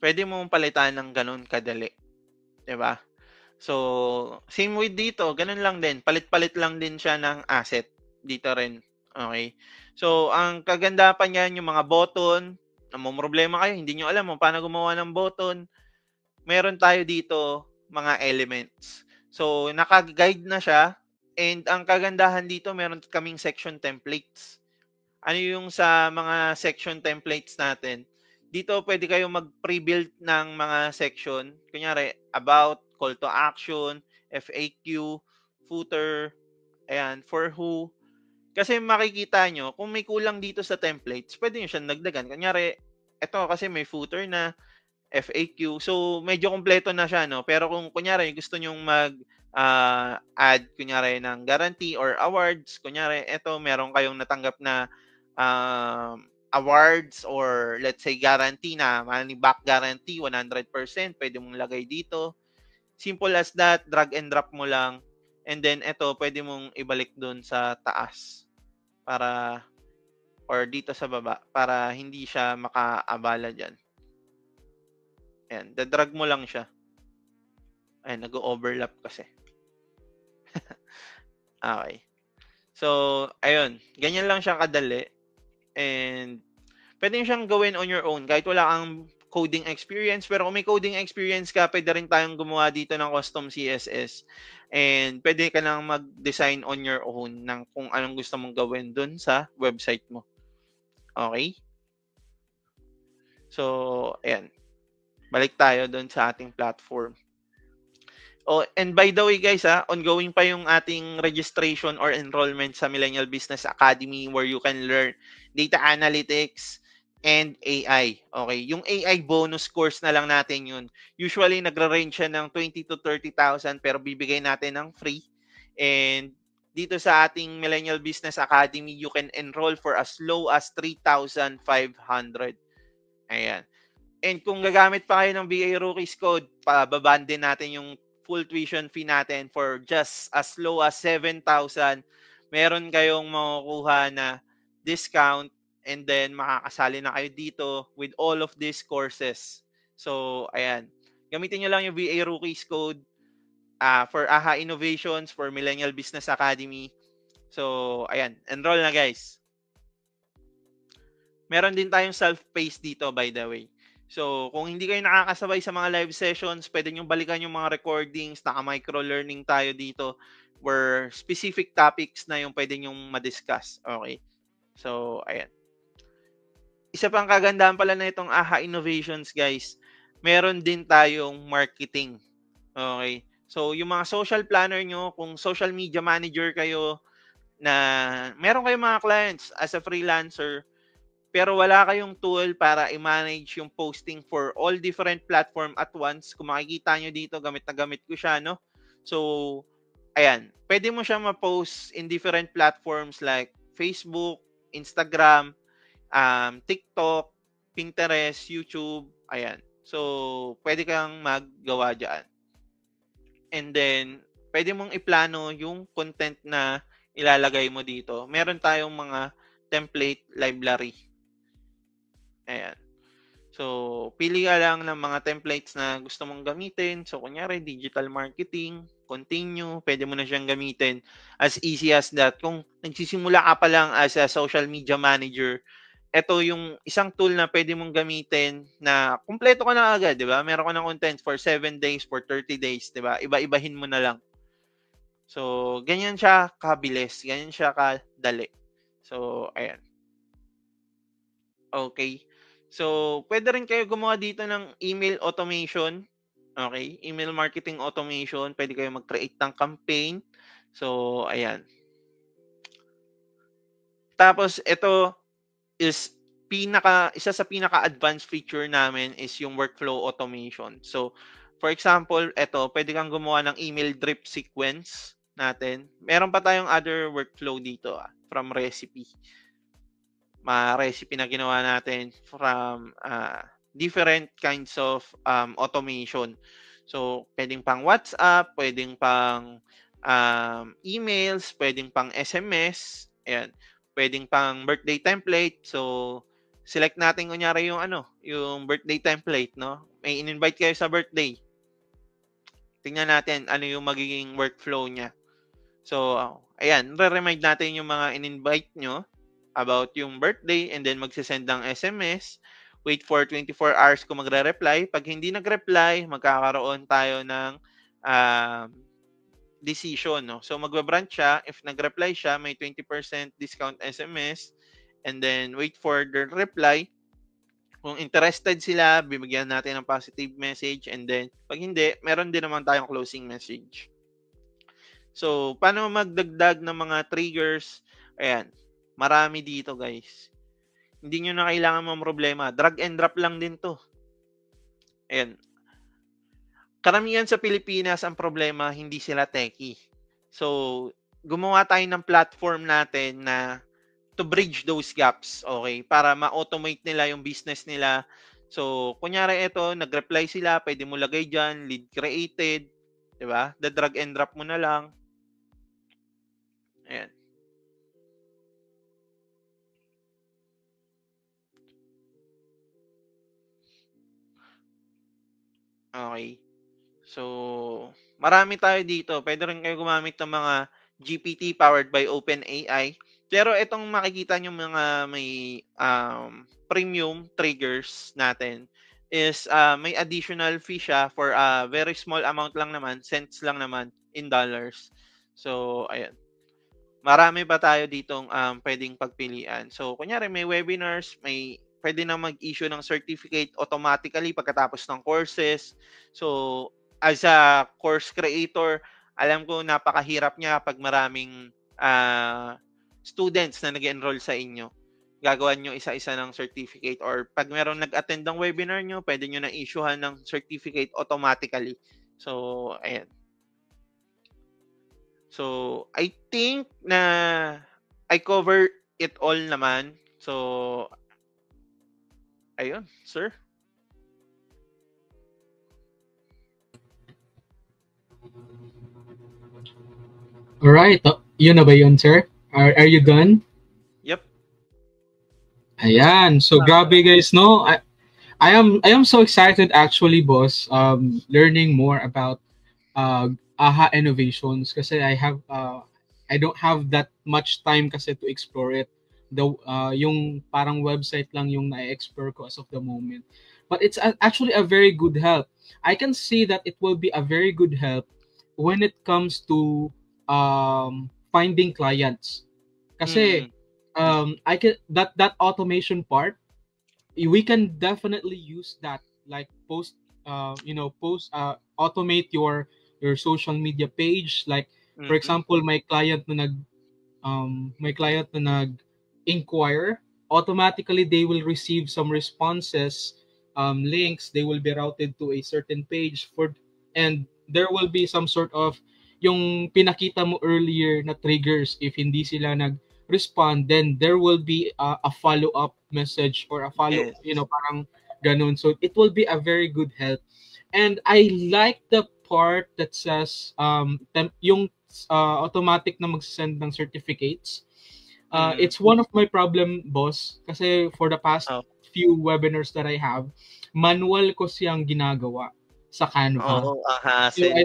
Pwede mong palitan ng ganun kadali. Diba? So, same with dito. Ganun lang din. Palit-palit lang din siya ng asset. Dito rin. Okay? So, ang kagandahan pa niyan, yung mga button, may problema kayo, hindi nyo alam kung paano gumawa ng button, meron tayo dito mga elements. So, naka-guide na siya, and ang kagandahan dito, meron kaming section templates. Ano yung sa mga section templates natin? Dito pwede kayo mag-pre-build ng mga section. Kunyari, about, call to action, FAQ, footer, ayan, for who. Kasi makikita nyo, kung may kulang dito sa templates, pwede nyo siyang dagdagan. Kunyari, ito kasi may footer na, FAQ. So, medyo kompleto na siya, no? Pero kung kunyari gusto nyong add, kunyari, ng guarantee or awards, kunyari, ito, meron kayong natanggap na awards or let's say guarantee na money back guarantee 100%, pwede mong lagay dito. Simple as that, drag and drop mo lang. And then ito, pwede mong ibalik dun sa taas para or dito sa baba para hindi siya makaabala dyan. Ayan, dadrag mo lang siya. Ayan, nag-overlap kasi. Okay. So, ayun. Ganyan lang siya kadali. And, pwede siyang gawin on your own. Kahit wala kang coding experience. Pero kung may coding experience ka, pwede rin tayong gumawa dito ng custom CSS. And, pwede ka lang mag-design on your own ng kung anong gusto mong gawin dun sa website mo. Okay? So, ayan. Balik tayo dun sa ating platform. Oh, and by the way guys, ongoing pa yung ating registration or enrollment sa Millennial Business Academy where you can learn data analytics and AI. Okay, yung AI bonus course na lang natin yun. Usually nagra-range siya ng 20 to 30,000 pero bibigay natin ng free. And dito sa ating Millennial Business Academy, you can enroll for as low as 3,500. Ayan. And kung gagamit pa kayo ng BA Rookies Code, pababaan din natin yung full tuition fee natin for just as low as 7,000. Meron kayong makukuha na discount and then makakasali na kayo dito with all of these courses. So, ayan. Gamitin nyo lang yung BA Rookies Code for AHA Innovations, for Millennial Business Academy. So, ayan. Enroll na guys. Meron din tayong self-paced dito by the way. So, kung hindi kayo nakakasabay sa mga live sessions, pwede nyo balikan yung mga recordings, naka-micro-learning tayo dito where specific topics na yung pwede nyong ma-discuss. Okay. So, ayan. Isa pang kagandahan pala na itong AHA Innovations, guys, meron din tayong marketing. Okay. So, yung mga social planner nyo, kung social media manager kayo, na meron kayong mga clients as a freelancer, pero wala kayong tool para i-manage yung posting for all different platform at once. Kung makikita nyo dito, gamit na gamit ko siya, no? So, ayan. Pwede mo siya ma-post in different platforms like Facebook, Instagram, TikTok, Pinterest, YouTube, ayan. So, pwede kang maggawa dyan. And then, pwede mong iplano yung content na ilalagay mo dito. Meron tayong mga template library. Ayan. So, pili ka lang ng mga templates na gusto mong gamitin. So, kunyari, digital marketing, continue, pwede mo na siyang gamitin as easy as that. Kung nagsisimula ka pa lang as a social media manager, ito yung isang tool na pwede mong gamitin na kumpleto ka na agad, di ba? Meron ka ng content for 7 days, for 30 days, di ba? Iba-ibahin mo na lang. So, ganyan siya kabilis, ganyan siya kadali. So, ayan. Okay. So, pwede rin kayo gumawa dito ng email automation. Okay? Email marketing automation. Pwede kayo mag-create ng campaign. So, ayan. Tapos, ito is isa sa pinaka-advanced feature namin is yung workflow automation. So, for example, ito, pwede kang gumawa ng email drip sequence natin. Meron pa tayong other workflow dito from recipe. Recipe na ginawa natin from different kinds of automation. So, pwedeng pang WhatsApp, pwedeng pang emails, pwedeng pang SMS, ayan. Pwedeng pang birthday template. So, select natin kunyari yung birthday template, no? May in-invite kayo sa birthday. Tingnan natin ano yung magiging workflow niya. So, ayan, re-remind natin yung mga in-invite nyo about yung birthday and then magsisend ng SMS. Wait for 24 hours kung magre-reply. Pag hindi nag-reply, magkakaroon tayo ng decision. No? So, magbe-branch siya. If nag-reply siya, may 20% discount SMS. And then, wait for the reply. Kung interested sila, bibigyan natin ng positive message. And then, pag hindi, meron din naman tayong closing message. So, paano magdagdag ng mga triggers? Ayan, marami dito guys. Hindi nyo na kailangan mga problema. Drag and drop lang din to. Ayan. Karamihan sa Pilipinas, ang problema, hindi sila techie. So, gumawa tayo ng platform natin na to bridge those gaps, okay? Para ma-automate nila yung business nila. So, kunyari ito, nag-reply sila, pwede mo lagay dyan, lead created, di ba? The drag and drop mo na lang. Ayan. Okay. So, marami tayo dito. Pwede rin kayo gumamit ng mga GPT powered by OpenAI. Pero itong makikita nyo mga may premium triggers natin is may additional fee siya for a very small amount lang naman, cents lang naman in dollars. So, ayan. Marami pa tayo ditong pwedeng pagpilian. So, kunyari may webinars, pwede na mag-issue ng certificate automatically pagkatapos ng courses. So, as a course creator, alam ko napakahirap niya pag maraming students na nag-enroll sa inyo. Gagawan nyo isa-isa ng certificate or pag meron nag-attend ng webinar nyo, pwede nyo na issuehan ng certificate automatically. So, ayan. So, I think na I cover it all naman. So, ayun, sir. Alright, yun na ba yun, sir? Are you done? Yep. Ayan, so grabe guys, no? I am so excited actually, boss, learning more about AHA Innovations kasi I don't have that much time kasi to explore it. Yung parang website lang yung na-explore ko as of the moment. But it's actually a very good help. I can see that it will be a very good help when it comes to finding clients. Kasi I can that automation part, we can definitely use that, like post automate your social media page, like for example my client na nag inquire, automatically they will receive some responses, links, they will be routed to a certain page and there will be some sort of yung pinakita mo earlier na triggers. If hindi sila respond, then there will be a follow-up message or a follow, yes. Parang ganun. So it will be a very good help. And I like the part that says yung automatic na mag-send ng certificates. Mm. It's one of my problem, boss, kasi for the past Oh, few webinars that I have, manual ko siyang ginagawa sa Canva. oo, ang So, hassle.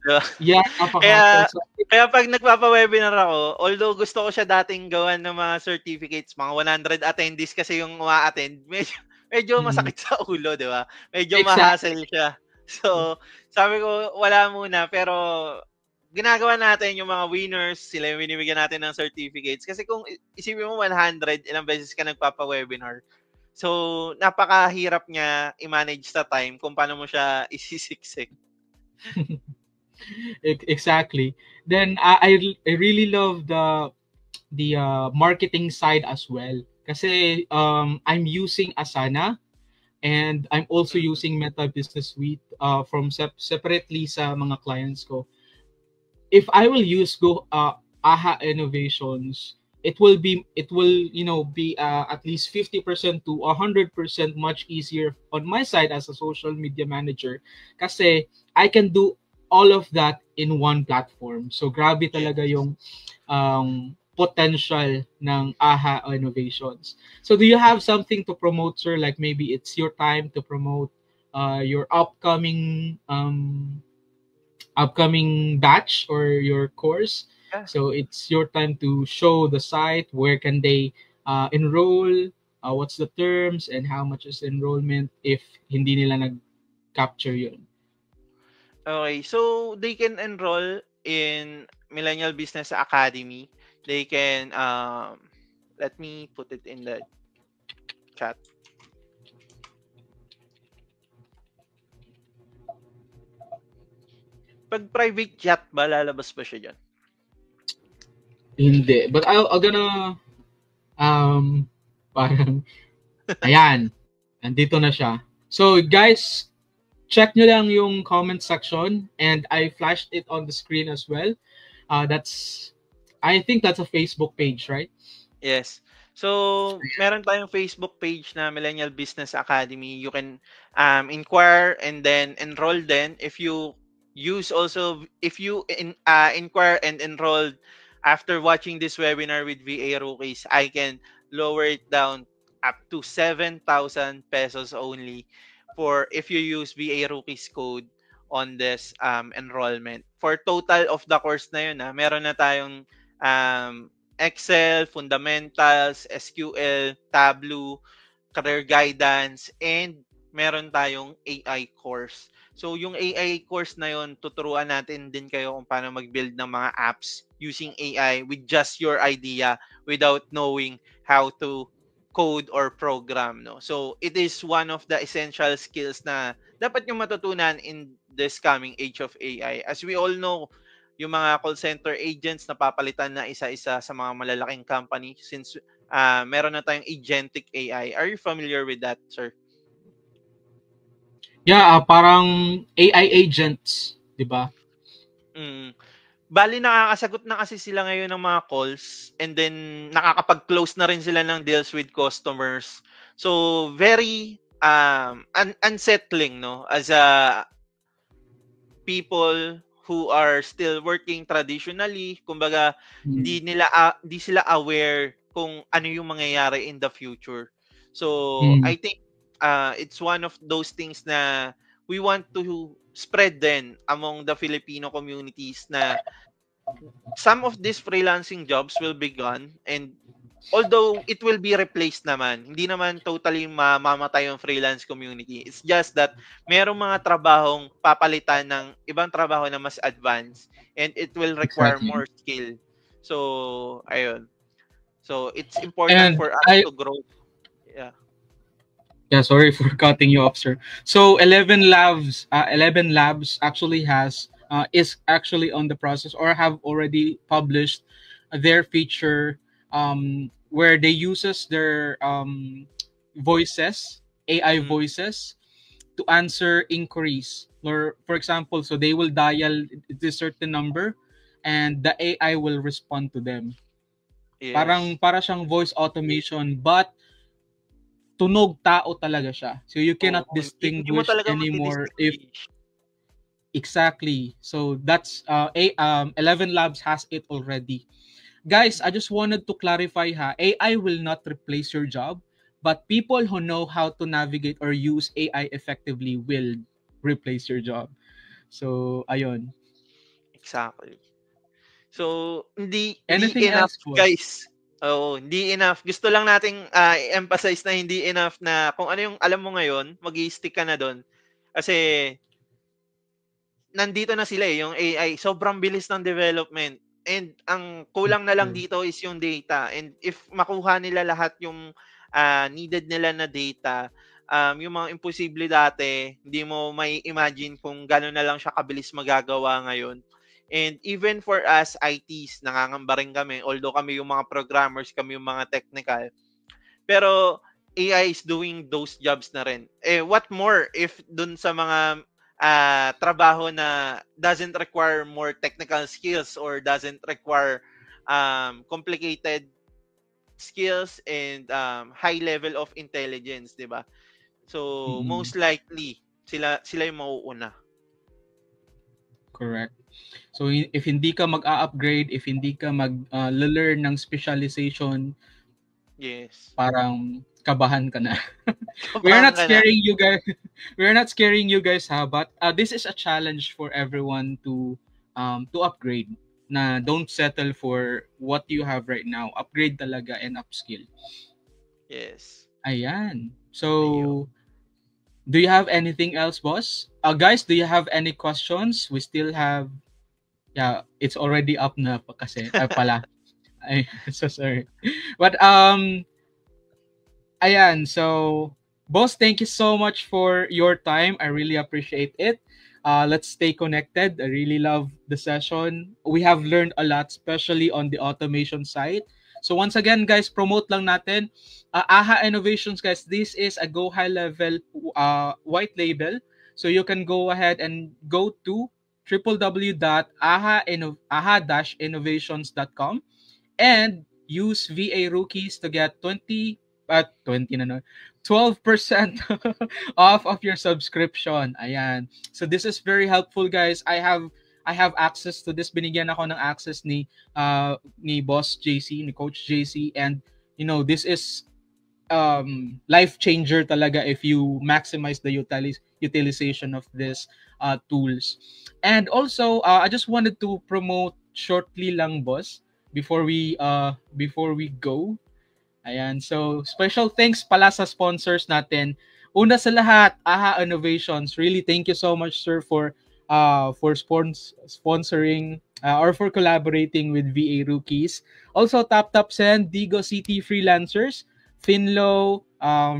'Di ba? yeah, napaka-hassle. Kaya So, kaya 'pag nagpapa-webinar ako, although gusto ko siya dating gawan ng mga certificates, mga 100 attendees kasi yung uma-attend, medyo medyo mm, masakit sa ulo, 'di ba? Medyo exactly. ma-hassle siya. So, sabi ko wala muna, pero ginagawa natin yung mga winners, sila yung binibigyan natin ng certificates. Kasi kung isipin mo 100, ilang beses ka nagpapa-webinar. So, napakahirap niya i-manage sa time kung paano mo siya isisiksik. Exactly. Then I really love the marketing side as well. Kasi I'm using Asana and I'm also Mm. using Meta Business Suite from separately sa mga clients ko. If I will use Go AHA Innovations, it will be at least 50% to 100% much easier on my side as a social media manager kasi I can do all of that in one platform. So grabe talaga Yes. yung potential ng AHA Innovations. So do you have something to promote, sir? Like maybe it's your time to promote your upcoming batch or your course. Yeah. So it's your time to show the site where can they enroll, what's the terms, and how much is enrollment if hindi nila nag-capture yun. Okay, so they can enroll in Millennial Business Academy. They can let me put it in the chat. Pag private chat ba lalabas ba siya diyan? Hindi. But I'll gonna parang ayan, nandito na siya. So guys, check nyo lang yung comment section and I flashed it on the screen as well. I think that's a Facebook page, right? Yes. So, meron tayong Facebook page na Millennial Business Academy. You can inquire and then enroll then if you inquire and enroll after watching this webinar with VA Rookies, I can lower it down up to 7,000 pesos only for if you use VA Rookies code on this enrollment. For total of the course na yun, meron na tayong um, Excel, fundamentals, SQL, Tableau, career guidance, and meron tayong AI course. So, yung AI course na yon, tuturuan natin din kayo kung paano mag-build ng mga apps using AI with just your idea without knowing how to code or program. No? So, it is one of the essential skills na dapat yung matutunan in this coming age of AI. As we all know, yung mga call center agents napapalitan na isa-isa sa mga malalaking company since meron na tayong agentic AI. Are you familiar with that, sir? Yeah, parang AI agents, 'di ba? Mm. Bali nakakasagot na kasi sila ngayon ng mga calls and then nakakapag-close na rin sila ng deals with customers. So very unsettling no as a people who are still working traditionally, kumbaga Mm. hindi sila aware kung ano yung mangyayari in the future. So Mm. I think it's one of those things na we want to spread then among the Filipino communities na some of these freelancing jobs will be gone, and although it will be replaced naman, hindi naman totally mamamatay yung freelance community. It's just that merong mga trabahong papalitan ng ibang trabaho na mas advanced and it will require Exactly. more skill. So, ayun. So, it's important And for us I to grow. Yeah. Yeah, sorry for cutting you off, sir. So 11 Labs actually has is actually on the process or have already published their feature where they uses their voices, AI Mm, voices, to answer inquiries. Or for example, so they will dial this certain number, and the AI will respond to them. yes. Para siyang voice automation, but tunog tao talaga siya. So you Oo, cannot hindi mo distinguish talaga anymore if madi-distinguish. exactly. So that's 11 Labs has it already. guys, I just wanted to clarify ha, AI will not replace your job, but people who know how to navigate or use AI effectively will replace your job. So, ayun. Exactly. So, hindi Anything enough, else, boss? guys. Oo, hindi enough. Gusto lang nating i-emphasize na hindi enough na kung ano yung alam mo ngayon, mag-i-stick ka na do'n. Kasi nandito na sila yung AI. Sobrang bilis ng development. And ang kulang na lang True. dito is yung data. And if makuha nila lahat yung needed nila na data, yung mga imposible dati, hindi mo may imagine kung gano'n na lang siya kabilis magagawa ngayon. And even for us ITs, nangangamba rin kami. Although kami yung mga programmers, kami yung mga technical. Pero AI is doing those jobs na rin. Eh, what more if dun sa mga trabaho na doesn't require more technical skills or doesn't require complicated skills and high level of intelligence, 'di ba? So Mm-mm. most likely sila yung mauuna. Correct. So, if hindi ka mag-a-upgrade, if hindi ka mag-learn ng specialization, Yes. parang kabahan ka na. We are Kabahan not ka na. scaring you guys. We are not scaring you guys, ha, but this is a challenge for everyone to upgrade. Na don't settle for what you have right now. Upgrade talaga and upskill. Yes. Ayan. Ayun. So, do you have anything else, boss? Guys, do you have any questions? We still have, yeah, it's already up na pa kasi, pala. Ay, so sorry. But, ayan, so, boss, thank you so much for your time. I really appreciate it. Let's stay connected. I really love the session. We have learned a lot, especially on the automation side. So once again, guys, promote lang natin. AHA Innovations, guys, this is a Go High Level white label. So you can go ahead and go to www.aha-innovations.com and use VA Rookies to get 20 na no, 12% off of your subscription. Ayan. So this is very helpful, guys. I have access to this. Binigyan ako ng access ni Boss JC, ni Coach JC, and this is life changer talaga if you maximize the utilization of this tools. And also, I just wanted to promote shortly lang, boss, before we go. Ayan. So, special thanks pala sa sponsors natin. Una sa lahat, AHA Innovations. Really, thank you so much, sir, for sponsoring or for collaborating with VA Rookies. Also, Tap Tap Send, Digo City Freelancers, Finlo,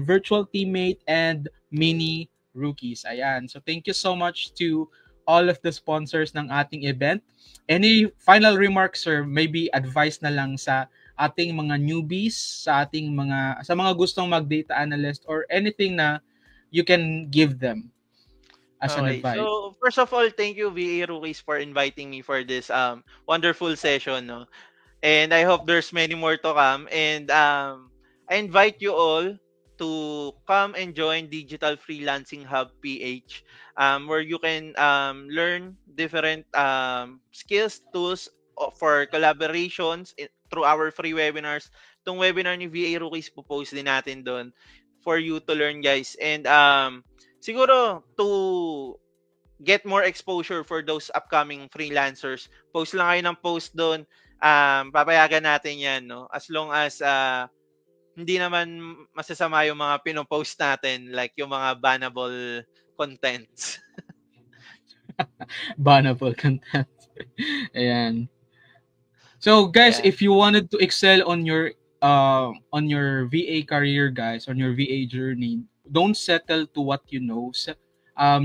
Virtual Teammate, and Mini Rookies. Ayan. So, thank you so much to all of the sponsors ng ating event. Any final remarks, sir? Maybe advice na lang sa ating mga newbies, sa mga gustong mag-data analyst, or anything na you can give them as an Okay. advice. So, first of all, thank you VA Rookies for inviting me for this wonderful session, no. And I hope there's many more to come. And I invite you all to come and join Digital Freelancing Hub PH, where you can learn different skills, tools for collaborations through our free webinars. Itong webinar ni VA Rookies, post din natin doon for you to learn, guys. And siguro to get more exposure for those upcoming freelancers, post lang kayo ng post doon. Papayagan natin yan, no? As long as hindi naman masasama yung mga pinopost natin, like yung mga bannable contents. Bannable content. Ayan. So guys, Ayan. if you wanted to excel on your VA career, guys, on your VA journey, don't settle to what you know.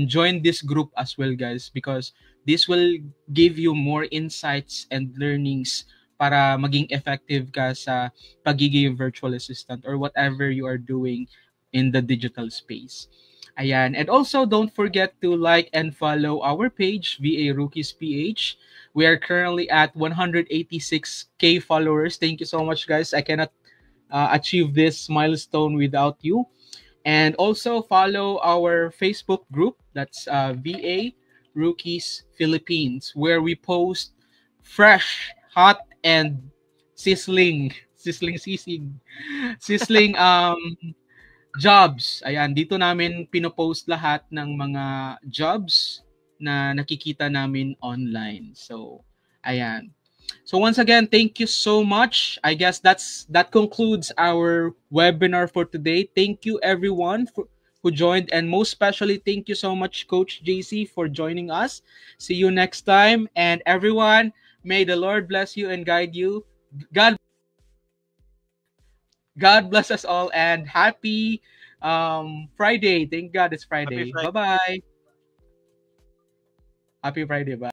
Join this group as well, guys, because this will give you more insights and learnings para maging effective ka sa pagiging virtual assistant or whatever you are doing in the digital space. Ayan. And also, don't forget to like and follow our page, VA Rookies PH. We are currently at 186K followers. Thank you so much, guys. I cannot achieve this milestone without you. And also follow our Facebook group. That's VA Rookies Philippines, where we post fresh, hot, and sizzling jobs. Ayan, dito namin pinopost lahat ng mga jobs na nakikita namin online. So, ayan. So once again, thank you so much. I guess that concludes our webinar for today. Thank you everyone who joined, and most especially thank you so much Coach JC for joining us. See you next time, and everyone, may the Lord bless you and guide you. God God bless us all, and happy Friday. Thank God it's Happy Friday. Friday. Bye-bye. Happy Friday. Bye.